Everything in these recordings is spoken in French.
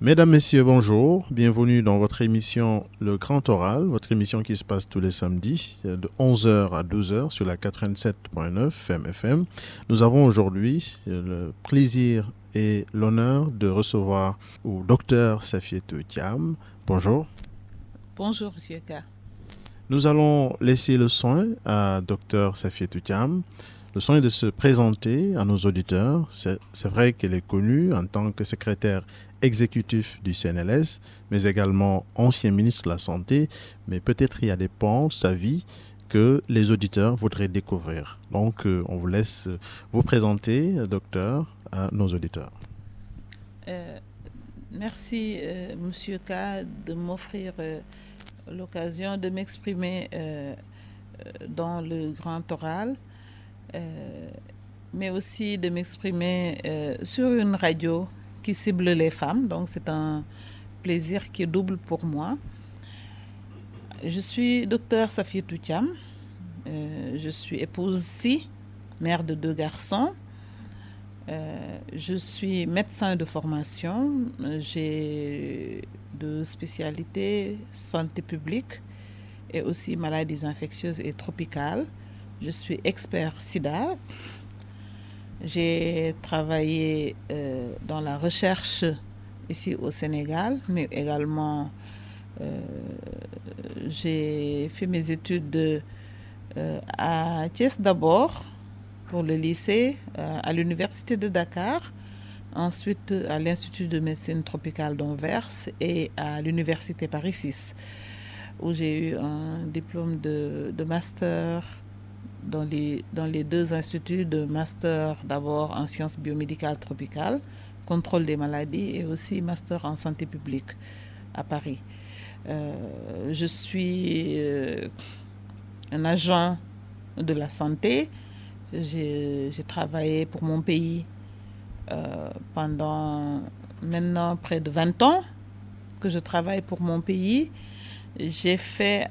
Mesdames, Messieurs, bonjour. Bienvenue dans votre émission Le Grand Oral, votre émission qui se passe tous les samedis de 11 heures à 12 heures sur la 87.9 FM. Nous avons aujourd'hui le plaisir et l'honneur de recevoir au docteur Safietou Thiam. Bonjour. Bonjour, Monsieur K. Nous allons laisser le soin à docteur Safietou Thiam. Le soin de se présenter à nos auditeurs. C'est vrai qu'elle est connue en tant que secrétaire exécutif du CNLS, mais également ancien ministre de la Santé, mais peut-être il y a des pans de sa vie que les auditeurs voudraient découvrir. Donc, on vous laisse vous présenter, docteur, à nos auditeurs. Merci, Monsieur K, de m'offrir l'occasion de m'exprimer dans le grand oral, mais aussi de m'exprimer sur une radio qui cible les femmes. Donc, c'est un plaisir qui est double pour moi. Je suis docteur Safietou Thiam. Je suis épouse si, mère de 2 garçons. Je suis médecin de formation. J'ai 2 spécialités, santé publique et aussi maladies infectieuses et tropicales. Je suis expert SIDA. J'ai travaillé dans la recherche ici au Sénégal, mais également j'ai fait mes études à Thiès d'abord, pour le lycée, à l'université de Dakar, ensuite à l'Institut de médecine tropicale d'Anvers et à l'université Paris 6, où j'ai eu un diplôme de master dans les 2 instituts de master, d'abord en sciences biomédicales tropicales, contrôle des maladies, et aussi master en santé publique à Paris. Je suis un agent de la santé. J'ai travaillé pour mon pays pendant maintenant près de 20 ans que je travaille pour mon pays. J'ai fait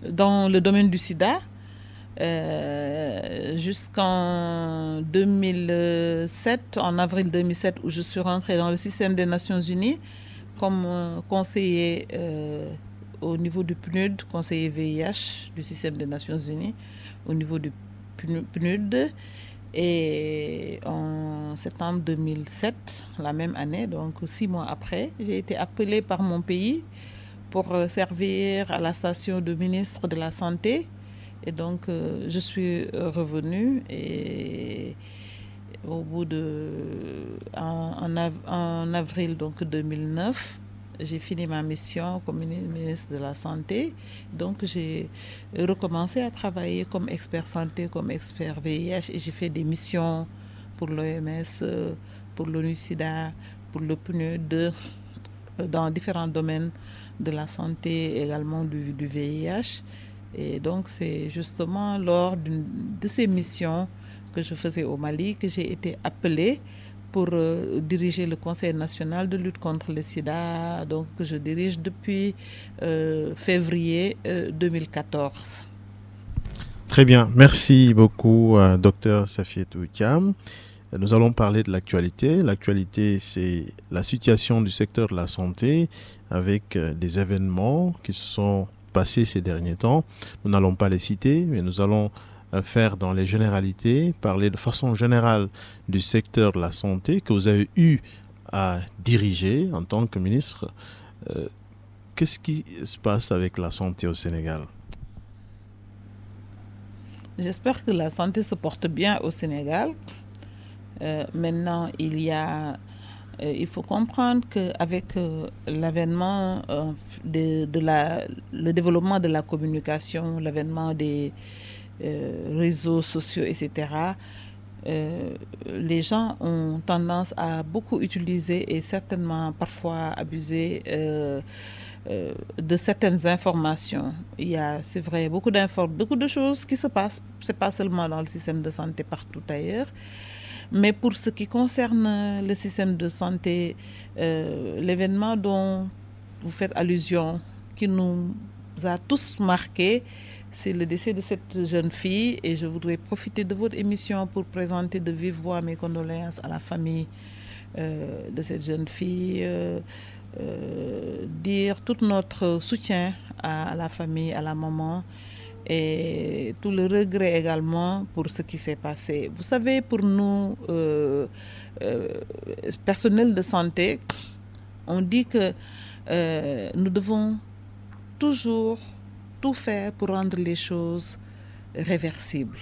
dans le domaine du sida jusqu'en 2007, en avril 2007, où je suis rentrée dans le système des Nations Unies comme conseiller au niveau du PNUD, conseiller VIH du système des Nations Unies, au niveau du PNUD. Et en septembre 2007, la même année, donc 6 mois après, j'ai été appelée par mon pays pour servir à la station de ministre de la Santé. Et donc, je suis revenue et au bout en avril donc 2009, j'ai fini ma mission comme ministre de la Santé. Donc, j'ai recommencé à travailler comme expert santé, comme expert VIH, et j'ai fait des missions pour l'OMS, pour l'ONU-SIDA, pour le PNUD, dans différents domaines de la santé, également du VIH. Et donc, c'est justement lors de ces missions que je faisais au Mali que j'ai été appelée pour diriger le Conseil national de lutte contre le sida, donc que je dirige depuis février 2014. Très bien. Merci beaucoup, docteur Safietou Thiam. Nous allons parler de l'actualité. L'actualité, c'est la situation du secteur de la santé avec des événements qui se sont passés ces derniers temps. Nous n'allons pas les citer, mais nous allons faire dans les généralités, parler de façon générale du secteur de la santé que vous avez eu à diriger en tant que ministre. Qu'est-ce qui se passe avec la santé au Sénégal ? J'espère que la santé se porte bien au Sénégal. Maintenant, il faut comprendre qu'avec l'avènement le développement de la communication, l'avènement des réseaux sociaux, etc., les gens ont tendance à beaucoup utiliser et certainement parfois abuser de certaines informations. Il y a, c'est vrai, beaucoup de choses qui se passent. C'est pas seulement dans le système de santé, partout ailleurs. Mais pour ce qui concerne le système de santé, l'événement dont vous faites allusion, qui nous a tous marqués, c'est le décès de cette jeune fille. Et je voudrais profiter de votre émission pour présenter de vive voix mes condoléances à la famille de cette jeune fille, dire tout notre soutien à la famille, à la maman, et tout le regret également pour ce qui s'est passé. Vous savez, pour nous, personnel de santé, on dit que nous devons toujours tout faire pour rendre les choses réversibles.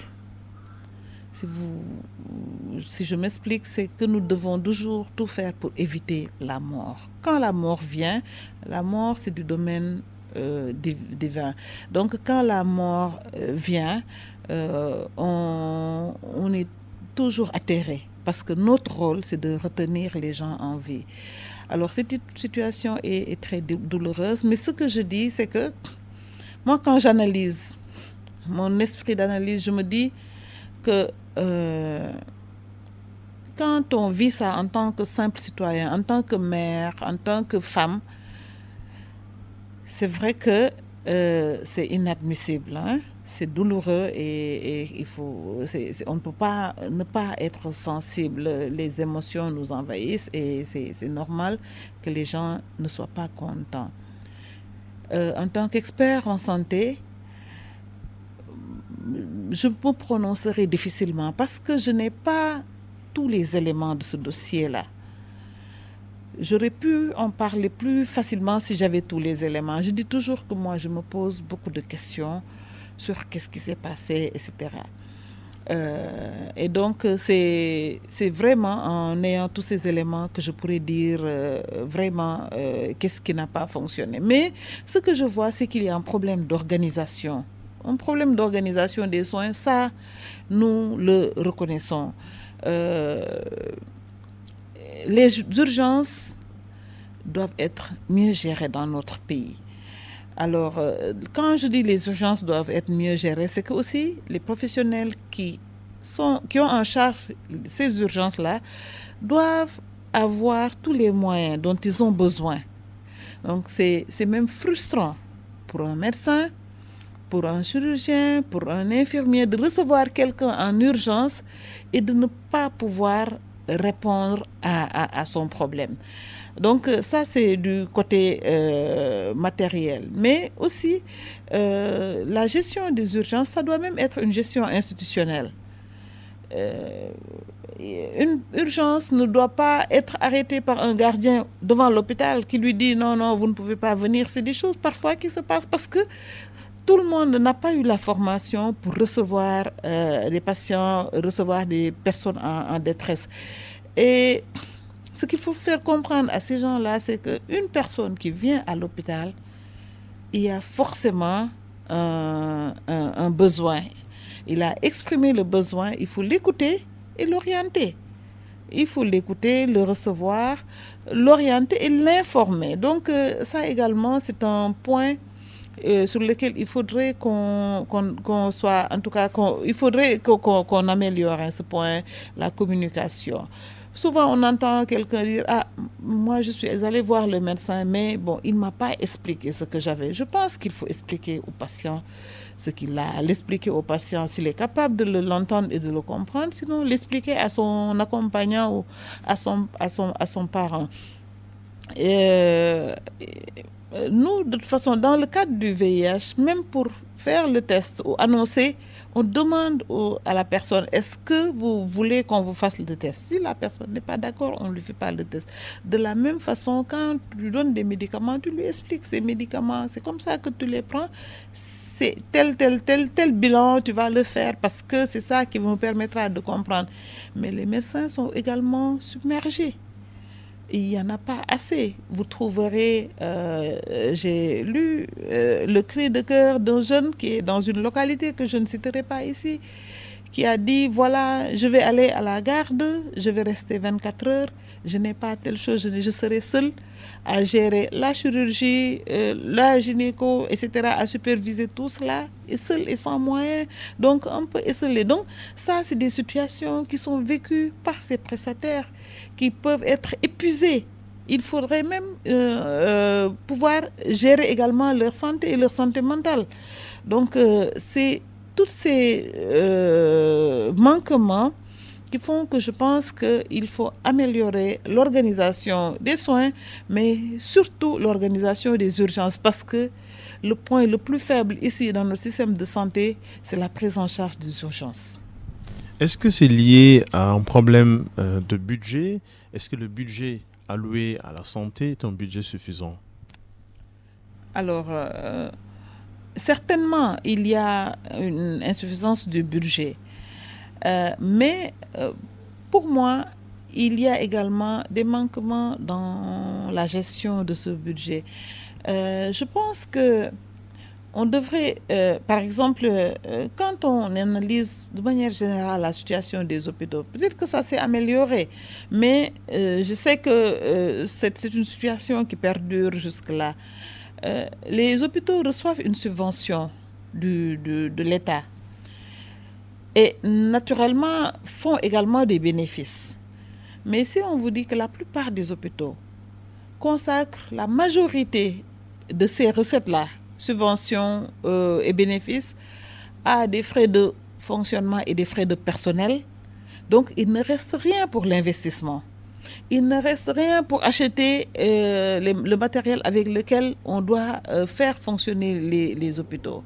Si je m'explique, c'est que nous devons toujours tout faire pour éviter la mort. Quand la mort vient, la mort c'est du domaine divin. Donc quand la mort vient, on est toujours atterré parce que notre rôle c'est de retenir les gens en vie. Alors cette situation est très douloureuse, mais ce que je dis c'est que moi quand j'analyse, mon esprit d'analyse, je me dis que quand on vit ça en tant que simple citoyen, en tant que mère, en tant que femme, c'est vrai que c'est inadmissible, hein? C'est douloureux et on ne peut pas ne pas être sensible. Les émotions nous envahissent et c'est normal que les gens ne soient pas contents. En tant qu'expert en santé, je me prononcerai difficilement parce que je n'ai pas tous les éléments de ce dossier-là. J'aurais pu en parler plus facilement si j'avais tous les éléments. Je dis toujours que moi, je me pose beaucoup de questions sur qu'est-ce qui s'est passé, etc. Et donc, c'est vraiment en ayant tous ces éléments que je pourrais dire vraiment qu'est-ce qui n'a pas fonctionné. Mais ce que je vois, c'est qu'il y a un problème d'organisation. Un problème d'organisation des soins, ça, nous le reconnaissons. Les urgences doivent être mieux gérées dans notre pays. Alors, quand je dis les urgences doivent être mieux gérées, c'est que aussi les professionnels qui ont en charge ces urgences-là doivent avoir tous les moyens dont ils ont besoin. Donc, c'est même frustrant pour un médecin, pour un chirurgien, pour un infirmier, de recevoir quelqu'un en urgence et de ne pas pouvoir répondre à son problème. Donc ça, c'est du côté matériel. Mais aussi, la gestion des urgences, ça doit même être une gestion institutionnelle. Une urgence ne doit pas être arrêtée par un gardien devant l'hôpital qui lui dit non, non, vous ne pouvez pas venir. C'est des choses parfois qui se passent parce que tout le monde n'a pas eu la formation pour recevoir des patients, recevoir des personnes en détresse. Et ce qu'il faut faire comprendre à ces gens-là, c'est qu'une personne qui vient à l'hôpital, il y a forcément un besoin. Il a exprimé le besoin, il faut l'écouter et l'orienter. Il faut l'écouter, le recevoir, l'orienter et l'informer. Donc ça également, c'est un point sur lequel il faudrait qu'on soit, en tout cas, il faudrait qu'on améliore ce point, la communication. Souvent, on entend quelqu'un dire « Ah, moi, je suis allé voir le médecin, mais bon, il ne m'a pas expliqué ce que j'avais. » Je pense qu'il faut expliquer au patient ce qu'il a, l'expliquer au patient s'il est capable de l'entendre et de le comprendre, sinon l'expliquer à son accompagnant ou à son parent. Nous, de toute façon, dans le cadre du VIH, même pour faire le test ou annoncer, on demande à la personne, est-ce que vous voulez qu'on vous fasse le test? Si la personne n'est pas d'accord, on ne lui fait pas le test. De la même façon, quand tu lui donnes des médicaments, tu lui expliques ces médicaments, c'est comme ça que tu les prends. C'est tel bilan, tu vas le faire parce que c'est ça qui vous permettra de comprendre. Mais les médecins sont également submergés. Il n'y en a pas assez. Vous trouverez, j'ai lu le cri de cœur d'un jeune qui est dans une localité que je ne citerai pas ici, qui a dit, voilà, je vais aller à la garde, je vais rester 24 heures, je n'ai pas telle chose, je serai seule à gérer la chirurgie, la gynéco, etc., à superviser tout cela, et seul et sans moyens, donc un peu esselé. Donc ça, c'est des situations qui sont vécues par ces prestataires qui peuvent être épuisés. Il faudrait même pouvoir gérer également leur santé et leur santé mentale. Donc c'est tous ces manquements qui font que je pense qu'il faut améliorer l'organisation des soins, mais surtout l'organisation des urgences, parce que le point le plus faible ici dans notre système de santé, c'est la prise en charge des urgences. Est-ce que c'est lié à un problème de budget? Est-ce que le budget alloué à la santé est un budget suffisant? Alors, certainement, il y a une insuffisance du budget. Mais pour moi, il y a également des manquements dans la gestion de ce budget. Je pense que on devrait, par exemple, quand on analyse de manière générale la situation des hôpitaux, peut-être que ça s'est amélioré, mais je sais que c'est une situation qui perdure jusque-là. Les hôpitaux reçoivent une subvention de l'État et naturellement font également des bénéfices. Mais si on vous dit que la plupart des hôpitaux consacrent la majorité de ces recettes-là, subventions et bénéfices, à des frais de fonctionnement et des frais de personnel, donc il ne reste rien pour l'investissement. Il ne reste rien pour acheter le matériel avec lequel on doit faire fonctionner les hôpitaux.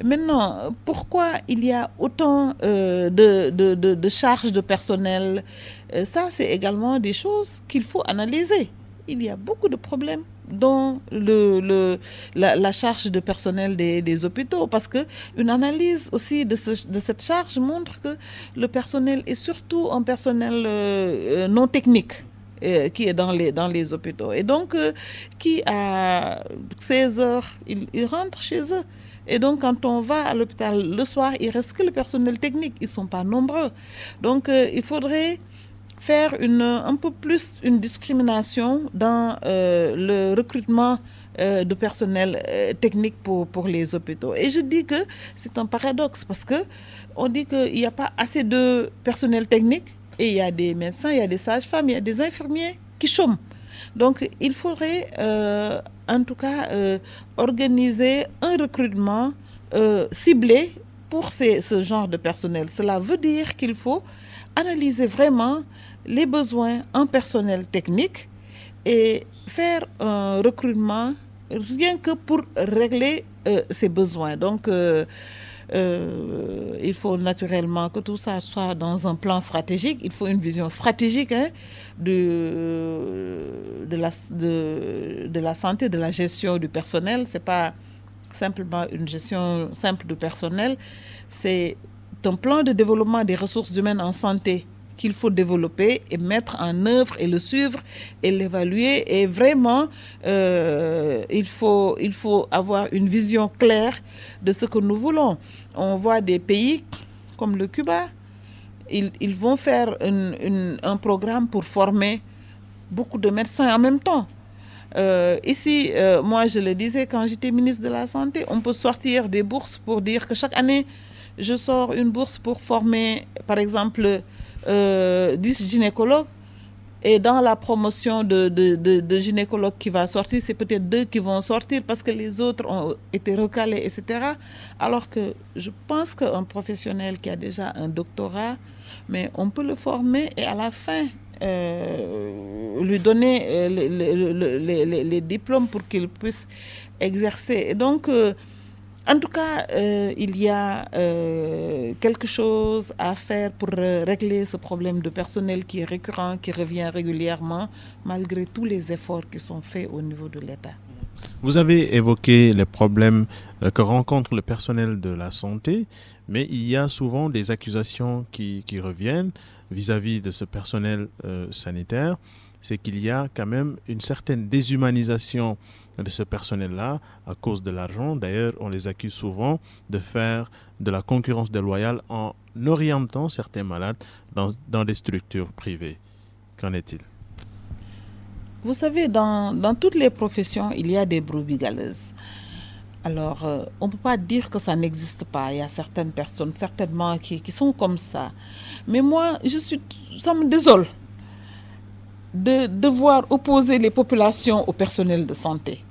Maintenant, pourquoi il y a autant de charges de personnel? Ça, c'est également des choses qu'il faut analyser. Il y a beaucoup de problèmes dans la charge de personnel des hôpitaux, parce qu'une analyse aussi de cette charge montre que le personnel est surtout un personnel non technique qui est dans les hôpitaux. Et donc, qui à 16 heures, ils rentrent chez eux. Et donc, quand on va à l'hôpital le soir, il reste que le personnel technique. Ils ne sont pas nombreux. Donc, il faudrait faire un peu plus une discrimination dans le recrutement de personnel technique pour les hôpitaux. Et je dis que c'est un paradoxe, parce qu'on dit qu'il n'y a pas assez de personnel technique, et il y a des médecins, il y a des sages-femmes, il y a des infirmiers qui chôment. Donc il faudrait en tout cas organiser un recrutement ciblé pour ce genre de personnel. Cela veut dire qu'il faut analyser vraiment les besoins en personnel technique et faire un recrutement rien que pour régler ces besoins. Donc, il faut naturellement que tout ça soit dans un plan stratégique. Il faut une vision stratégique de la santé, de la gestion du personnel. Ce n'est pas simplement une gestion simple du personnel. C'est un plan de développement des ressources humaines en santé qu'il faut développer et mettre en œuvre et le suivre et l'évaluer. Et vraiment, il faut avoir une vision claire de ce que nous voulons. On voit des pays comme le Cuba, ils vont faire un programme pour former beaucoup de médecins en même temps. Ici, moi je le disais quand j'étais ministre de la Santé, on peut sortir des bourses pour dire que chaque année, je sors une bourse pour former, par exemple, 10 gynécologues, et dans la promotion de gynécologues qui va sortir, c'est peut-être 2 qui vont sortir parce que les autres ont été recalés, etc. Alors que je pense qu'un professionnel qui a déjà un doctorat, mais on peut le former et à la fin lui donner les diplômes pour qu'il puisse exercer. Et donc, en tout cas, il y a quelque chose à faire pour régler ce problème de personnel qui est récurrent, qui revient régulièrement, malgré tous les efforts qui sont faits au niveau de l'État. Vous avez évoqué les problèmes que rencontre le personnel de la santé, mais il y a souvent des accusations qui reviennent vis-à-vis de ce personnel sanitaire. C'est qu'il y a quand même une certaine déshumanisation de ce personnel-là à cause de l'argent. D'ailleurs, on les accuse souvent de faire de la concurrence déloyale en orientant certains malades dans des structures privées. Qu'en est-il? Vous savez, dans toutes les professions, il y a des brebis galeuses. Alors, on ne peut pas dire que ça n'existe pas. Il y a certaines personnes, certainement, qui sont comme ça. Mais moi, ça me désole de devoir opposer les populations au personnel de santé.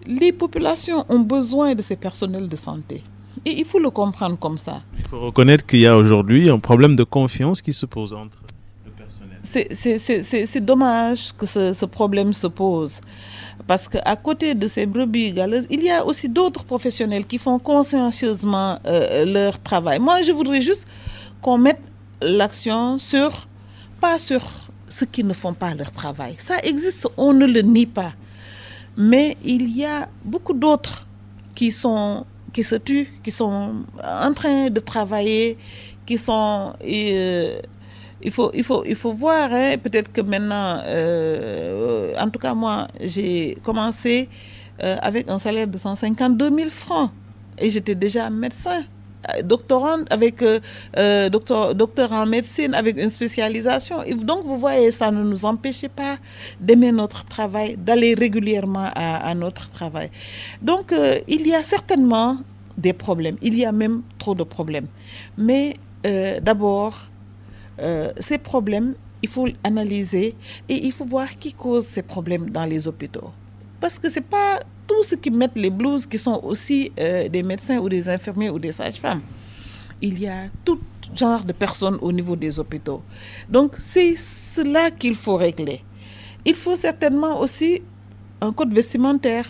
Les populations ont besoin de ces personnels de santé. Et il faut le comprendre comme ça. faut reconnaître qu'il y a aujourd'hui un problème de confiance qui se pose entre le personnel. C'est dommage que ce problème se pose. Parce qu'à côté de ces brebis galeuses, il y a aussi d'autres professionnels qui font consciencieusement leur travail. Moi, je voudrais juste qu'on mette l'action pas sur ceux qui ne font pas leur travail. Ça existe, on ne le nie pas. Mais il y a beaucoup d'autres qui se tuent, qui sont en train de travailler, qui sont... il faut voir, hein, peut-être que maintenant, en tout cas moi, j'ai commencé avec un salaire de 152 000 francs et j'étais déjà médecin, doctorante avec docteur en médecine avec une spécialisation. Et donc vous voyez, ça ne nous empêchait pas d'aimer notre travail, d'aller régulièrement à notre travail. Donc il y a certainement des problèmes, il y a même trop de problèmes. Mais d'abord, ces problèmes, il faut analyser et il faut voir qui cause ces problèmes dans les hôpitaux. Parce que ce n'est pas tous ceux qui mettent les blouses qui sont aussi des médecins ou des infirmiers ou des sages-femmes. Il y a tout genre de personnes au niveau des hôpitaux. Donc c'est cela qu'il faut régler. Il faut certainement aussi un code vestimentaire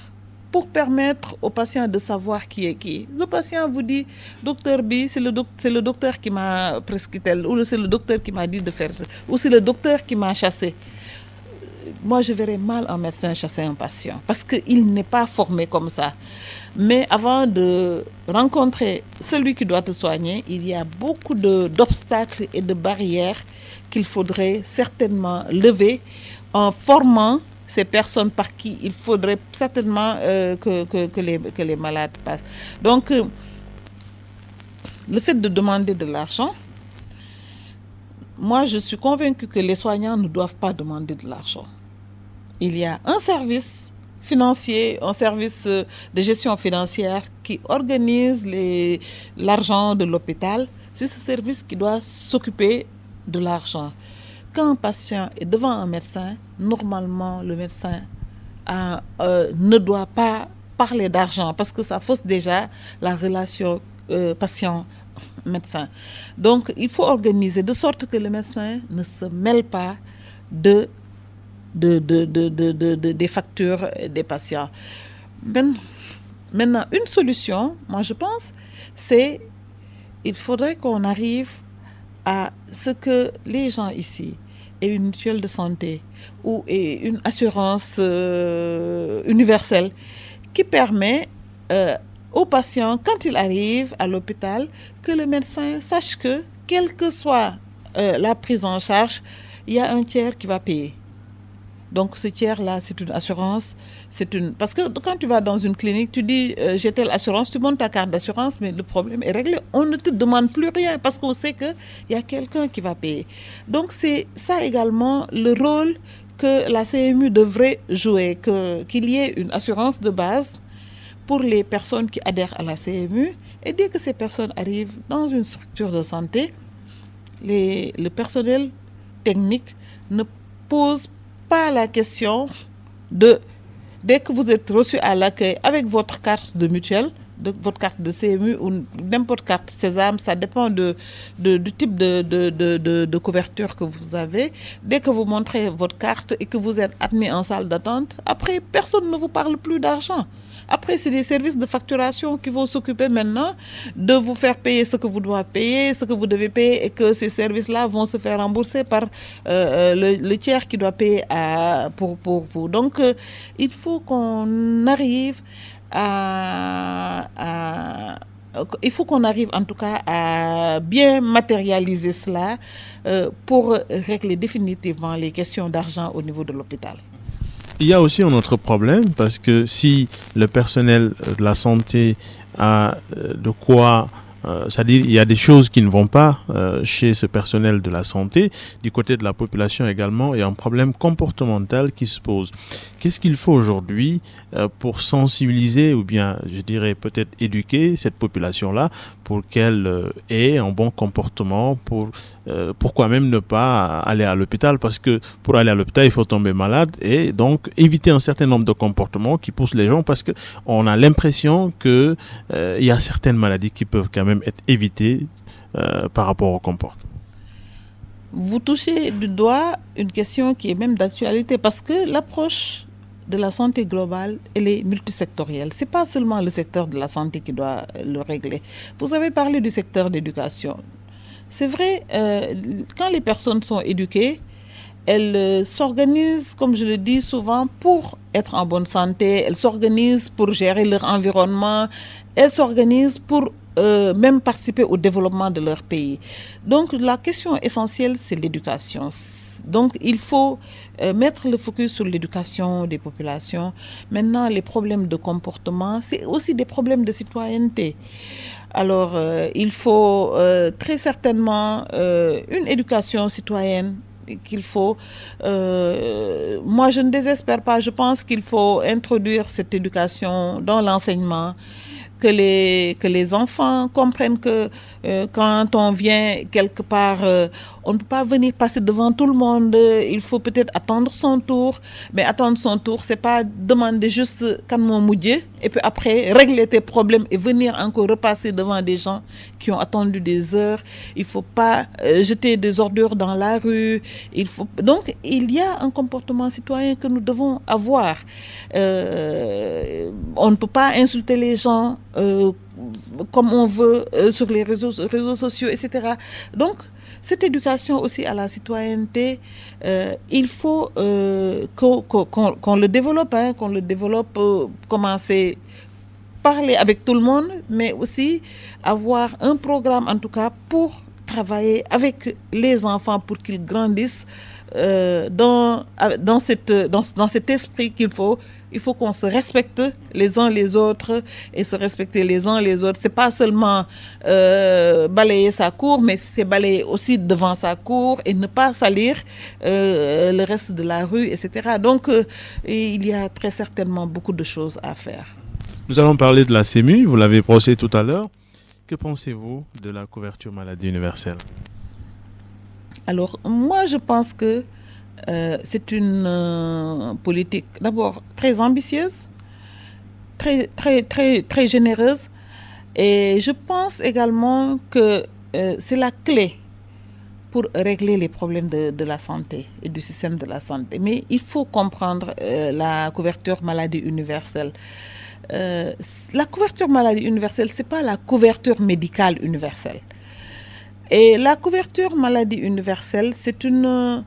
pour permettre aux patients de savoir qui est qui. Le patient vous dit, docteur B, c'est le docteur qui m'a prescrit tel, ou c'est le docteur qui m'a dit de faire ça, ou c'est le docteur qui m'a chassé. Moi, je verrais mal un médecin chasser un patient, parce qu'il n'est pas formé comme ça. Mais avant de rencontrer celui qui doit te soigner, il y a beaucoup d'obstacles et de barrières qu'il faudrait certainement lever en formant ces personnes par qui il faudrait certainement que les malades passent. Donc, le fait de demander de l'argent, moi je suis convaincue que les soignants ne doivent pas demander de l'argent. Il y a un service financier, un service de gestion financière qui organise l'argent de l'hôpital. C'est ce service qui doit s'occuper de l'argent. Quand un patient est devant un médecin, normalement, le médecin ne doit pas parler d'argent parce que ça fausse déjà la relation patient-médecin. Donc, il faut organiser de sorte que le médecin ne se mêle pas des factures des patients. Maintenant, une solution, moi je pense, c'est il faudrait qu'on arrive à ce que les gens ici aient une mutuelle de santé ou une assurance universelle qui permet aux patients, quand ils arrivent à l'hôpital, que le médecin sache que, quelle que soit la prise en charge, il y a un tiers qui va payer. Donc ce tiers-là, c'est une assurance. Parce que quand tu vas dans une clinique, tu dis j'ai telle assurance, tu montes ta carte d'assurance, mais le problème est réglé. On ne te demande plus rien parce qu'on sait qu'il y a quelqu'un qui va payer. Donc c'est ça également le rôle que la CMU devrait jouer, qu'il y ait une assurance de base pour les personnes qui adhèrent à la CMU. Et dès que ces personnes arrivent dans une structure de santé, le personnel technique ne pose pas la question dès que vous êtes reçu à l'accueil avec votre carte de mutuelle, votre carte de CMU ou n'importe carte Sésame, ça dépend du type de couverture que vous avez. Dès que vous montrez votre carte et que vous êtes admis en salle d'attente, après, personne ne vous parle plus d'argent. Après, c'est des services de facturation qui vont s'occuper maintenant de vous faire payer ce que vous devez payer, ce que vous devez payer, et que ces services-là vont se faire rembourser par le tiers qui doit payer pour vous. Donc, il faut qu'on arrive il faut qu'on arrive en tout cas à bien matérialiser cela pour régler définitivement les questions d'argent au niveau de l'hôpital. Il y a aussi un autre problème parce que si le personnel de la santé a de quoi, c'est-à-dire il y a des choses qui ne vont pas chez ce personnel de la santé, du côté de la population également, il y a un problème comportemental qui se pose. Qu'est-ce qu'il faut aujourd'hui pour sensibiliser ou bien, je dirais peut-être éduquer cette population-là pour qu'elle ait un bon comportement, pourquoi même ne pas aller à l'hôpital, parce que pour aller à l'hôpital, il faut tomber malade et donc éviter un certain nombre de comportements qui poussent les gens, parce qu'on a l'impression qu'il y a certaines maladies qui peuvent quand même être évitées par rapport au comportement. Vous touchez du doigt une question qui est même d'actualité parce que l'approche de la santé globale, elle est multisectorielle. Ce n'est pas seulement le secteur de la santé qui doit le régler. Vous avez parlé du secteur d'éducation. C'est vrai, quand les personnes sont éduquées, elles s'organisent, comme je le dis souvent, pour être en bonne santé. Elles s'organisent pour gérer leur environnement. Elles s'organisent pour même participer au développement de leur pays. Donc la question essentielle, c'est l'éducation. Donc il faut mettre le focus sur l'éducation des populations. Maintenant, les problèmes de comportement, c'est aussi des problèmes de citoyenneté. Alors, il faut très certainement une éducation citoyenne qu'il faut. Moi, je ne désespère pas. Je pense qu'il faut introduire cette éducation dans l'enseignement, que les enfants comprennent que quand on vient quelque part, on ne peut pas venir passer devant tout le monde. Il faut peut-être attendre son tour. Mais attendre son tour, c'est pas demander juste quand mon moudjé et puis après régler tes problèmes et venir encore repasser devant des gens qui ont attendu des heures. Il faut pas jeter des ordures dans la rue. Donc il y a un comportement citoyen que nous devons avoir. On ne peut pas insulter les gens comme on veut sur les réseaux sociaux, etc. Donc, cette éducation aussi à la citoyenneté, il faut qu'on le développe, qu'on le développe, commencer parler avec tout le monde, mais aussi avoir un programme en tout cas pour travailler avec les enfants pour qu'ils grandissent dans cet esprit il faut qu'on se respecte les uns les autres et se respecter les uns les autres. C'est pas seulement balayer sa cour, mais c'est balayer aussi devant sa cour et ne pas salir le reste de la rue, etc. Donc, il y a très certainement beaucoup de choses à faire. Nous allons parler de la CEMU, vous l'avez brossé tout à l'heure. Que pensez-vous de la couverture maladie universelle? Alors, moi, je pense que c'est une politique d'abord très ambitieuse, très généreuse. Et je pense également que c'est la clé pour régler les problèmes de la santé et du système de la santé. Mais il faut comprendre la couverture maladie universelle. La couverture maladie universelle, ce n'est pas la couverture médicale universelle. Et la couverture maladie universelle, c'est une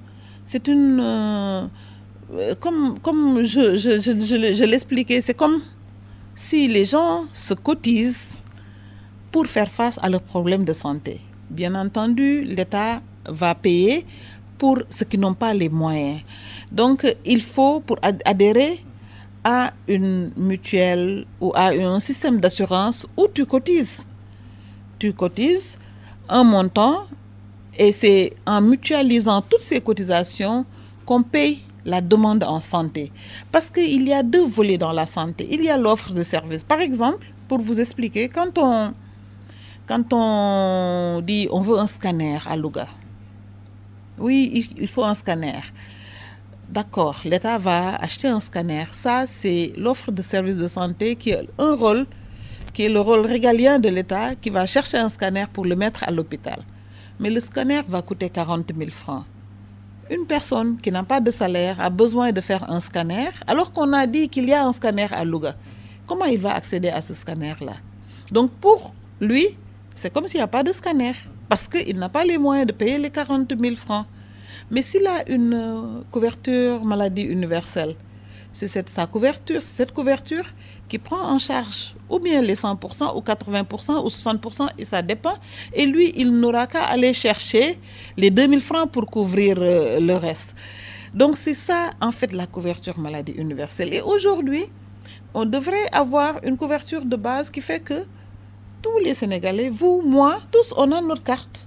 comme je l'expliquais, c'est comme si les gens se cotisent pour faire face à leurs problèmes de santé. Bien entendu, l'État va payer pour ceux qui n'ont pas les moyens. Donc, il faut, pour adhérer à une mutuelle ou à un système d'assurance où tu cotises. Tu cotises un montant et c'est en mutualisant toutes ces cotisations qu'on paye la demande en santé. Parce qu'il y a deux volets dans la santé. Il y a l'offre de services. Par exemple, pour vous expliquer, quand on dit on veut un scanner à Louga, oui, il faut un scanner. D'accord, l'État va acheter un scanner. Ça, c'est l'offre de services de santé qui est le rôle régalien de l'État qui va chercher un scanner pour le mettre à l'hôpital. Mais le scanner va coûter 40 000 francs. Une personne qui n'a pas de salaire a besoin de faire un scanner alors qu'on a dit qu'il y a un scanner à Louga. Comment il va accéder à ce scanner-là? Donc pour lui, c'est comme s'il n'y a pas de scanner parce qu'il n'a pas les moyens de payer les 40 000 francs. Mais s'il a une couverture maladie universelle, c'est cette couverture qui prend en charge ou bien les 100% ou 80% ou 60% et ça dépend. Et lui, il n'aura qu'à aller chercher les 2 000 francs pour couvrir le reste. Donc c'est ça en fait la couverture maladie universelle. Et aujourd'hui, on devrait avoir une couverture de base qui fait que tous les Sénégalais, vous, moi, tous, on a notre carte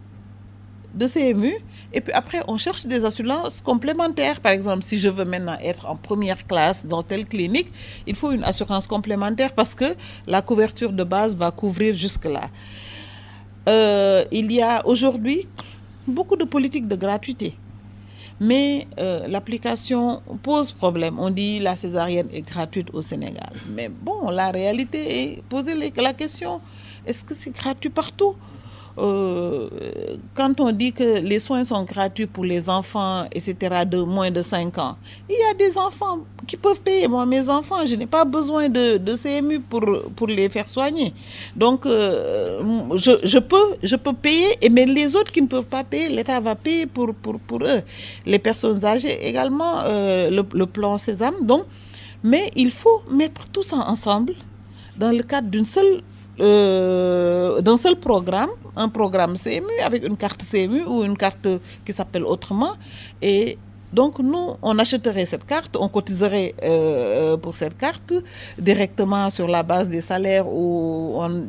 de CMU. Et puis après, on cherche des assurances complémentaires. Par exemple, si je veux maintenant être en première classe dans telle clinique, il faut une assurance complémentaire parce que la couverture de base va couvrir jusque-là. Il y a aujourd'hui beaucoup de politiques de gratuité. Mais l'application pose problème. On dit la césarienne est gratuite au Sénégal. Mais bon, la réalité est poser la question, est-ce que c'est gratuit partout ? quand on dit que les soins sont gratuits pour les enfants, etc., de moins de 5 ans, il y a des enfants qui peuvent payer. Moi, mes enfants, je n'ai pas besoin de CMU pour les faire soigner. Donc, je peux payer, mais les autres qui ne peuvent pas payer, l'État va payer pour eux. Les personnes âgées également, le plan Sésame. Donc, mais il faut mettre tout ça ensemble dans le cadre d'un seul programme, un programme CMU avec une carte CMU ou une carte qui s'appelle autrement. Et donc nous, on achèterait cette carte, on cotiserait pour cette carte directement sur la base des salaires où on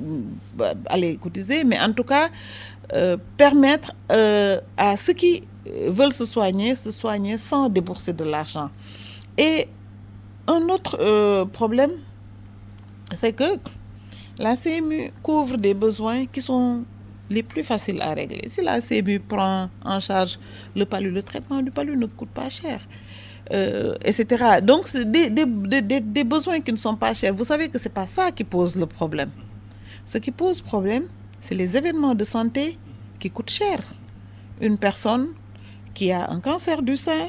allait cotiser, mais en tout cas permettre à ceux qui veulent se soigner sans débourser de l'argent. Et un autre problème, c'est que la CMU couvre des besoins qui sont les plus faciles à régler. Si la CMU prend en charge le palu, le traitement du palu ne coûte pas cher, etc. Donc, c'est des besoins qui ne sont pas chers. Vous savez que ce n'est pas ça qui pose le problème. Ce qui pose problème, c'est les événements de santé qui coûtent cher. Une personne qui a un cancer du sein,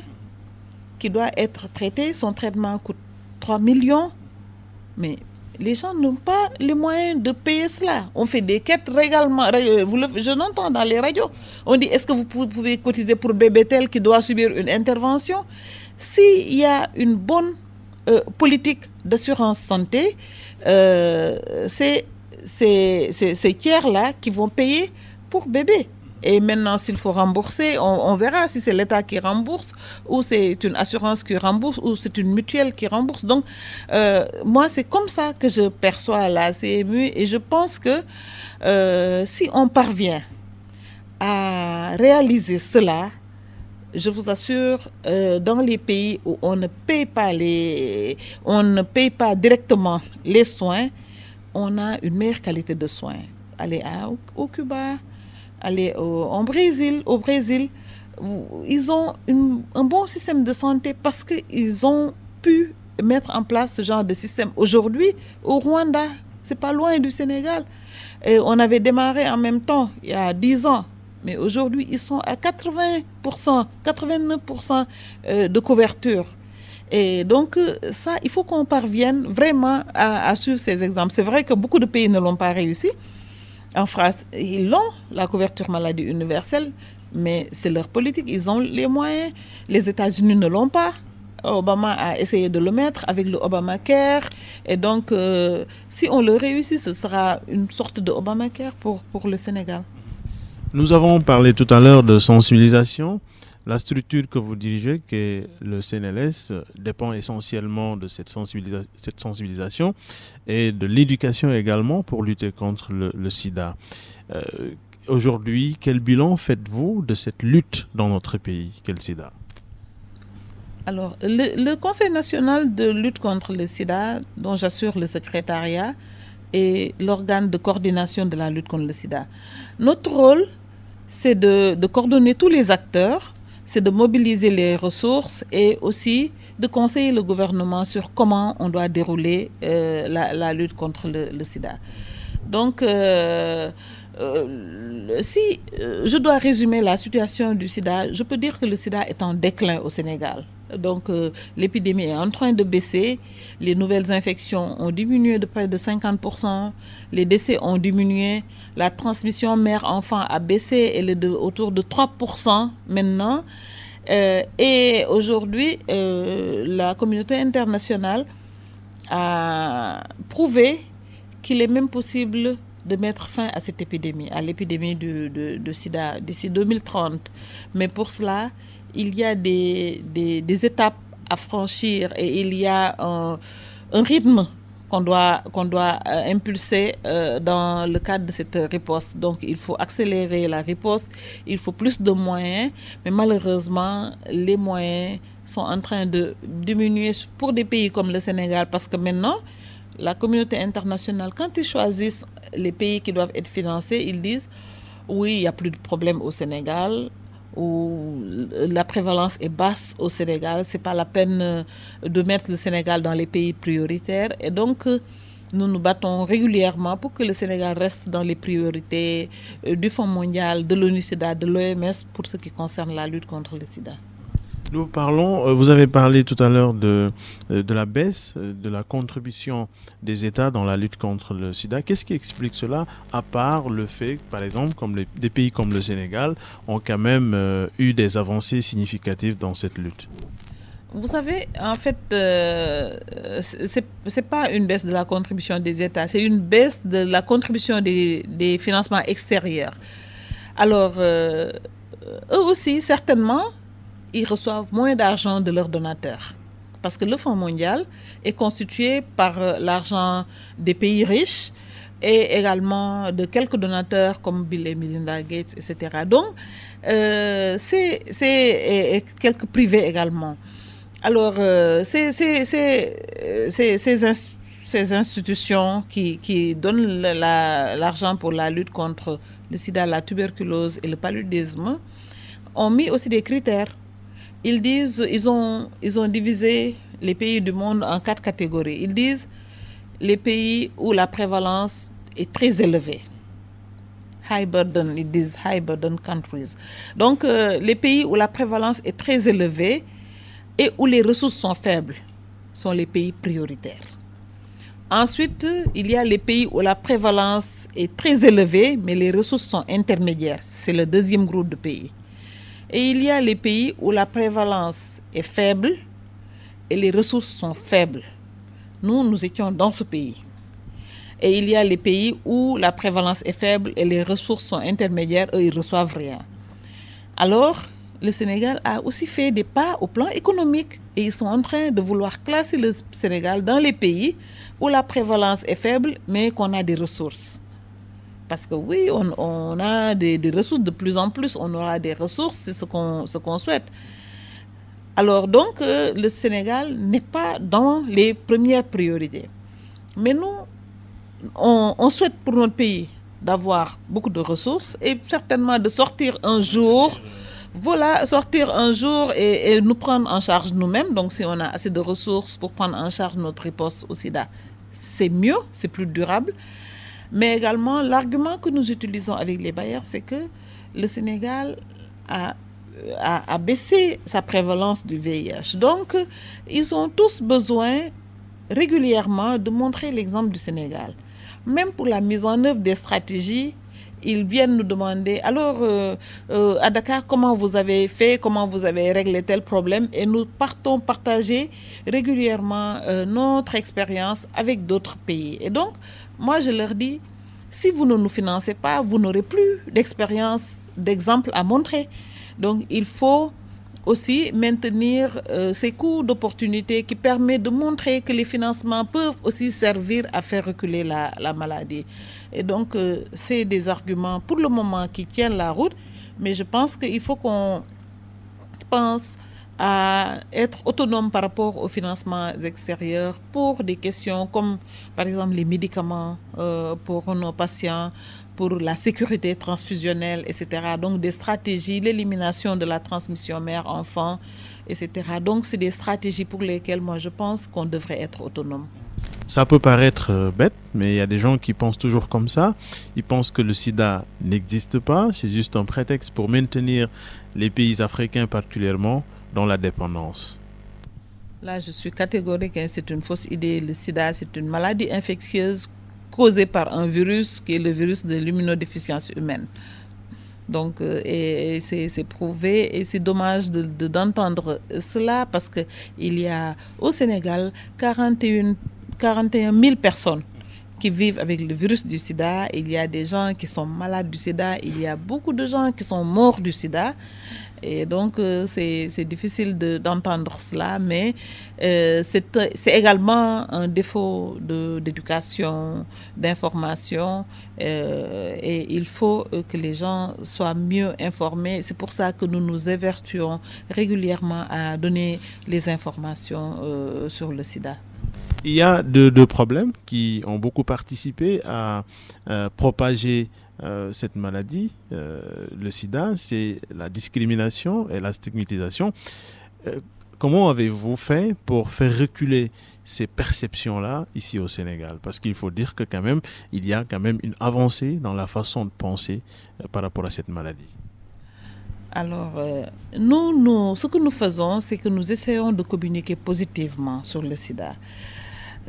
qui doit être traité, son traitement coûte 3 millions, mais les gens n'ont pas les moyens de payer cela. On fait des quêtes régalement. Je l'entends dans les radios. On dit, est-ce que vous pouvez cotiser pour bébé tel qui doit subir une intervention? S'il y a une bonne politique d'assurance santé, c'est ces tiers-là qui vont payer pour bébé. Et maintenant, s'il faut rembourser, on verra si c'est l'État qui rembourse ou c'est une assurance qui rembourse ou c'est une mutuelle qui rembourse. Donc, moi, c'est comme ça que je perçois la CMU et je pense que si on parvient à réaliser cela, je vous assure, dans les pays où on ne paye pas directement les soins, on a une meilleure qualité de soins. Allez au Cuba, allez au Brésil, ils ont un bon système de santé parce qu'ils ont pu mettre en place ce genre de système. Aujourd'hui, au Rwanda, c'est pas loin du Sénégal, et on avait démarré en même temps, il y a 10 ans, mais aujourd'hui, ils sont à 80%, 89% de couverture. Et donc, ça, il faut qu'on parvienne vraiment à suivre ces exemples. C'est vrai que beaucoup de pays ne l'ont pas réussi. En France, ils l'ont, la couverture maladie universelle, mais c'est leur politique, ils ont les moyens. Les États-Unis ne l'ont pas. Obama a essayé de le mettre avec le Obamacare. Et donc, si on le réussit, ce sera une sorte de Obamacare pour le Sénégal. Nous avons parlé tout à l'heure de sensibilisation. La structure que vous dirigez, qui est le CNLS, dépend essentiellement de cette sensibilisation et de l'éducation également pour lutter contre le sida. Aujourd'hui, quel bilan faites-vous de cette lutte dans notre pays, quel sida? Alors, le Conseil national de lutte contre le sida, dont j'assure le secrétariat, est l'organe de coordination de la lutte contre le sida. Notre rôle, c'est de coordonner tous les acteurs, c'est de mobiliser les ressources et aussi de conseiller le gouvernement sur comment on doit dérouler la lutte contre le sida. Donc, si je dois résumer la situation du sida, je peux dire que le sida est en déclin au Sénégal. Donc, l'épidémie est en train de baisser, les nouvelles infections ont diminué de près de 50%, les décès ont diminué, la transmission mère-enfant a baissé, elle est autour de 3% maintenant. Et aujourd'hui, la communauté internationale a prouvé qu'il est même possible de mettre fin à cette épidémie, à l'épidémie de sida d'ici 2030. Mais pour cela, il y a des étapes à franchir et il y a un rythme qu'on doit impulser dans le cadre de cette riposte. Donc, il faut accélérer la riposte, il faut plus de moyens, mais malheureusement, les moyens sont en train de diminuer pour des pays comme le Sénégal parce que maintenant, la communauté internationale, quand ils choisissent les pays qui doivent être financés, ils disent oui, il n'y a plus de problème au Sénégal, où la prévalence est basse au Sénégal, ce n'est pas la peine de mettre le Sénégal dans les pays prioritaires. Et donc, Nous nous battons régulièrement pour que le Sénégal reste dans les priorités du Fonds mondial, de l'ONU-SIDA, de l'OMS pour ce qui concerne la lutte contre le sida. Nous parlons, vous avez parlé tout à l'heure de la baisse de la contribution des États dans la lutte contre le sida. Qu'est-ce qui explique cela, à part le fait que, par exemple, des pays comme le Sénégal ont quand même eu des avancées significatives dans cette lutte? Vous savez, en fait, c'est pas une baisse de la contribution des États, c'est une baisse de la contribution des financements extérieurs. Alors, eux aussi, certainement, ils reçoivent moins d'argent de leurs donateurs. Parce que le Fonds mondial est constitué par l'argent des pays riches et également de quelques donateurs comme Bill et Melinda Gates, etc. Donc, c'est quelques privés également. Alors, ces institutions qui donnent l'argent pour la lutte contre le sida, la tuberculose et le paludisme ont mis aussi des critères. Ils disent, ils ont divisé les pays du monde en 4 catégories. Ils disent les pays où la prévalence est très élevée. High burden, ils disent high burden countries. Donc, les pays où la prévalence est très élevée et où les ressources sont faibles sont les pays prioritaires. Ensuite, il y a les pays où la prévalence est très élevée, mais les ressources sont intermédiaires. C'est le deuxième groupe de pays. Et il y a les pays où la prévalence est faible et les ressources sont faibles. Nous étions dans ce pays. Et il y a les pays où la prévalence est faible et les ressources sont intermédiaires, eux, ils ne reçoivent rien. Alors, le Sénégal a aussi fait des pas au plan économique et ils sont en train de vouloir classer le Sénégal dans les pays où la prévalence est faible mais qu'on a des ressources. Parce que oui, on a des ressources de plus en plus, on aura des ressources, c'est ce qu'on souhaite. Alors donc, le Sénégal n'est pas dans les premières priorités. Mais nous, on souhaite pour notre pays d'avoir beaucoup de ressources et certainement de sortir un jour. Voilà, sortir un jour et nous prendre en charge nous-mêmes. Donc, si on a assez de ressources pour prendre en charge notre riposte au sida, c'est mieux, c'est plus durable. Mais également, l'argument que nous utilisons avec les bailleurs, c'est que le Sénégal a baissé sa prévalence du VIH. Donc, ils ont tous besoin régulièrement de montrer l'exemple du Sénégal. Même pour la mise en œuvre des stratégies, ils viennent nous demander, alors à Dakar, comment vous avez fait, comment vous avez réglé tel problème, et nous partons partager régulièrement notre expérience avec d'autres pays. Et donc, moi je leur dis, si vous ne nous financez pas, vous n'aurez plus d'expérience, d'exemple à montrer. Donc il faut aussi maintenir ces coûts d'opportunité qui permettent de montrer que les financements peuvent aussi servir à faire reculer la maladie. Et donc, c'est des arguments pour le moment qui tiennent la route, mais je pense qu'il faut qu'on pense à être autonome par rapport aux financements extérieurs pour des questions comme, par exemple, les médicaments pour nos patients, pour la sécurité transfusionnelle, etc. Donc, des stratégies, l'élimination de la transmission mère-enfant, etc. Donc, c'est des stratégies pour lesquelles, moi, je pense qu'on devrait être autonome. Ça peut paraître bête, mais il y a des gens qui pensent toujours comme ça. Ils pensent que le sida n'existe pas, c'est juste un prétexte pour maintenir les pays africains particulièrement dans la dépendance. Là, je suis catégorique, hein, c'est une fausse idée. Le sida, c'est une maladie infectieuse causée par un virus qui est le virus de l'immunodéficience humaine. Donc, et c'est prouvé et c'est dommage d'entendre cela parce qu'il y a au Sénégal 41 000 personnes qui vivent avec le virus du sida. Il y a des gens qui sont malades du sida. Il y a beaucoup de gens qui sont morts du sida. Et donc, c'est difficile d'entendre cela, mais c'est également un défaut d'éducation, d'information, et il faut que les gens soient mieux informés. C'est pour ça que nous nous évertuons régulièrement à donner les informations sur le sida. Il y a deux problèmes qui ont beaucoup participé à propager cette maladie, le sida, c'est la discrimination et la stigmatisation. comment avez-vous fait pour faire reculer ces perceptions-là ici au Sénégal? Parce qu'il faut dire que quand même, il y a quand même une avancée dans la façon de penser par rapport à cette maladie. Alors, ce que nous faisons, c'est que nous essayons de communiquer positivement sur le sida.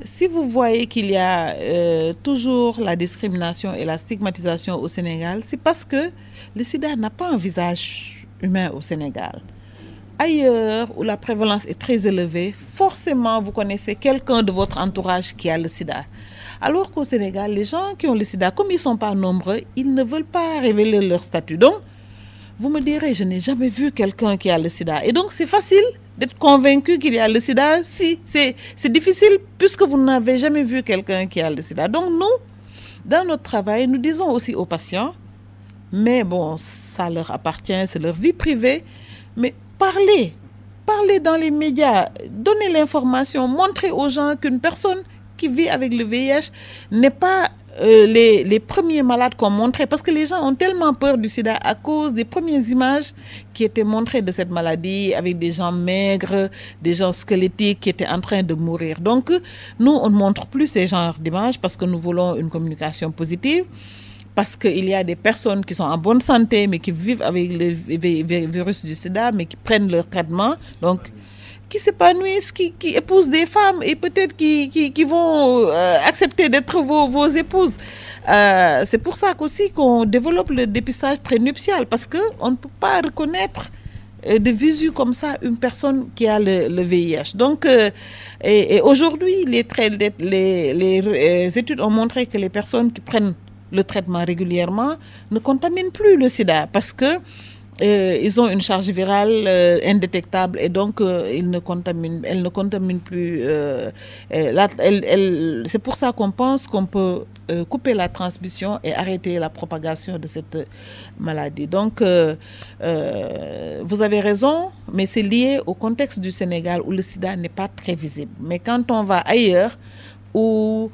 Si vous voyez qu'il y a toujours la discrimination et la stigmatisation au Sénégal, c'est parce que le sida n'a pas un visage humain au Sénégal. Ailleurs, où la prévalence est très élevée, forcément, vous connaissez quelqu'un de votre entourage qui a le sida. Alors qu'au Sénégal, les gens qui ont le sida, comme ils ne sont pas nombreux, ils ne veulent pas révéler leur statut. Donc, vous me direz, je n'ai jamais vu quelqu'un qui a le sida. Et donc, c'est facile d'être convaincu qu'il y a le sida. Si, c'est difficile puisque vous n'avez jamais vu quelqu'un qui a le sida. Donc, nous, dans notre travail, nous disons aussi aux patients, mais bon, ça leur appartient, c'est leur vie privée, mais parlez dans les médias, donnez l'information, montrez aux gens qu'une personne qui vit avec le VIH n'est pas les premiers malades qu'on montrait, parce que les gens ont tellement peur du sida à cause des premières images qui étaient montrées de cette maladie avec des gens maigres, des gens squelettiques qui étaient en train de mourir. Donc, nous, on ne montre plus ces genres d'images parce que nous voulons une communication positive. Parce qu'il y a des personnes qui sont en bonne santé, mais qui vivent avec le virus du sida, mais qui prennent leur traitement, donc qui s'épanouissent, qui épousent des femmes et peut-être qui vont accepter d'être vos épouses. C'est pour ça qu'aussi qu'on développe le dépistage prénuptial, parce qu'on ne peut pas reconnaître de visu comme ça une personne qui a le VIH. Donc, et aujourd'hui, les études ont montré que les personnes qui prennent le traitement régulièrement ne contaminent plus le sida parce que ils ont une charge virale indétectable et donc elles ne contaminent plus. C'est pour ça qu'on pense qu'on peut couper la transmission et arrêter la propagation de cette maladie. Donc, vous avez raison, mais c'est lié au contexte du Sénégal où le sida n'est pas très visible. Mais quand on va ailleurs, où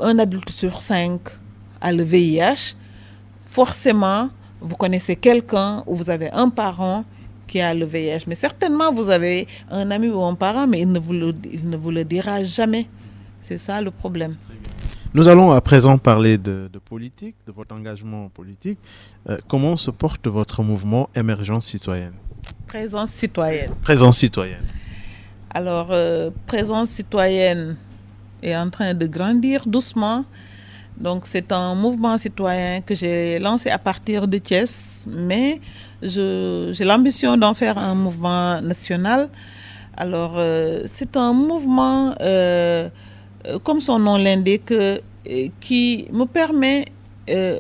un adulte sur 5 a le VIH, forcément, vous connaissez quelqu'un ou vous avez un parent qui a le VIH. Mais certainement, vous avez un ami ou un parent, mais il ne vous le dira jamais. C'est ça le problème. Nous allons à présent parler de politique, de votre engagement politique. Comment se porte votre mouvement Émergence citoyenne? Présence citoyenne. Présence citoyenne. Alors, Présence citoyenne est en train de grandir doucement. Donc, c'est un mouvement citoyen que j'ai lancé à partir de Thiès, mais j'ai l'ambition d'en faire un mouvement national. Alors, c'est un mouvement, comme son nom l'indique, qui me permet,